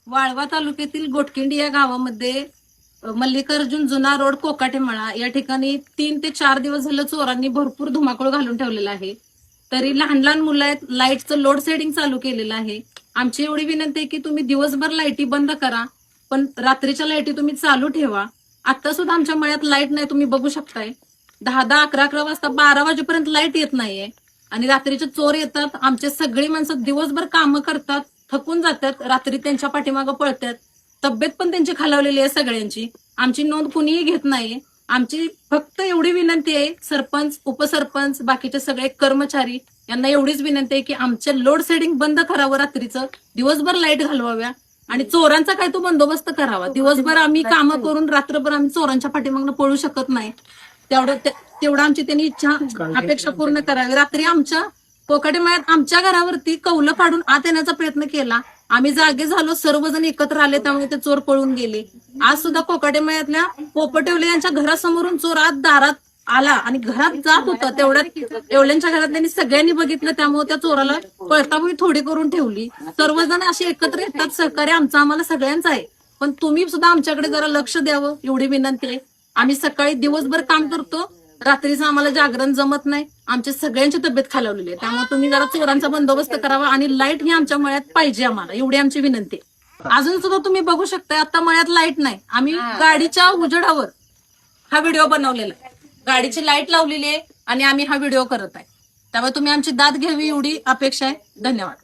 वाळवा तालुक्यातील गोटकिंडी या गावामध्ये मल्लिकार्जुन जुना रोड कोकाटेमळा या ठिकाणी 3 ते 4 दिवस झालं चोरांनी भरपूर धुमाकूळ घालून ठेवलेला आहे. तरी लहान लहान मुलं आहेत, लाईटचं लोड शेडिंग चालू केलेलं आहे. आमची एवढी विनंती आहे की तुम्ही दिवसभर लाईटी बंद करा, पण रात्रीच्या लाईटी तुम्ही चालू ठेवा. आता सुद्धा आमच्या मळ्यात लाईट नाही, तुम्ही बघू शकताय. 10-10, 11-11 वाजता 12 वाजेपर्यंत लाईट येत नाहीये आणि रात्रीचे चोर येतात. आमचे सगळी माणसं दिवसभर कामं करतात, थकून जातात, रात्री त्यांच्या पाठीमागं पळतात. तब्येत पण त्यांची खालावलेली आहे सगळ्यांची. आमची नोंद कुणीही घेत नाही. आमची फक्त एवढी विनंती आहे, सरपंच, उपसरपंच, बाकीचे सगळे कर्मचारी यांना एवढीच विनंती आहे की आमचे लोड शेडिंग बंद करावं, रात्रीचं दिवसभर लाईट घालवाव्या आणि चोरांचा काय तो बंदोबस्त करावा. दिवसभर आम्ही कामं करून रात्रभर आम्ही चोरांच्या पाठीमागनं पळू शकत नाही. तेवढं आमची त्यांनी इच्छा अपेक्षा पूर्ण करावी. रात्री आमच्या कोकाटेमळ्यात आमच्या घरावरती कौलं काढून आत येण्याचा प्रयत्न केला. आम्ही जागे झालो, सर्वजण एकत्र आले, त्यामुळे ते चोर पळून गेले. आज सुद्धा कोकाटेमळ्यातल्या पोपटेवले यांच्या घरासमोरून चोर आत दारात आला आणि घरात जात होता. तेवढ्यात येवल्यांच्या घरात त्यांनी सगळ्यांनी बघितलं, त्यामुळे त्या चोराला पळताभुई थोडी करून ठेवली. सर्वजण असे एकत्र येतात. सहकार्य आमचं आम्हाला सगळ्यांचं आहे, पण तुम्ही सुद्धा आमच्याकडे जरा लक्ष द्यावं एवढी विनंती आहे. आम्ही सकाळी दिवसभर काम करतो, रात्रीचं आम्हाला जागरण जमत नाही. आमच्या सगळ्यांची तब्येत खालावलेली आहे, त्यामुळे तुम्ही जरा चोरांचा बंदोबस्त करावा आणि लाईट ही आमच्या मळ्यात पाहिजे आम्हाला, एवढी आमची विनंती. अजून सुद्धा तुम्ही बघू शकता, आता मळ्यात लाईट नाही. आम्ही गाडीच्या उजेडावर हा व्हिडिओ बनवलेला आहे. गाडीची लाईट लावलेली आहे आणि आम्ही हा व्हिडिओ करत आहे. त्यामुळे तुम्ही आमची दाद घ्यावी एवढी अपेक्षा आहे. धन्यवाद.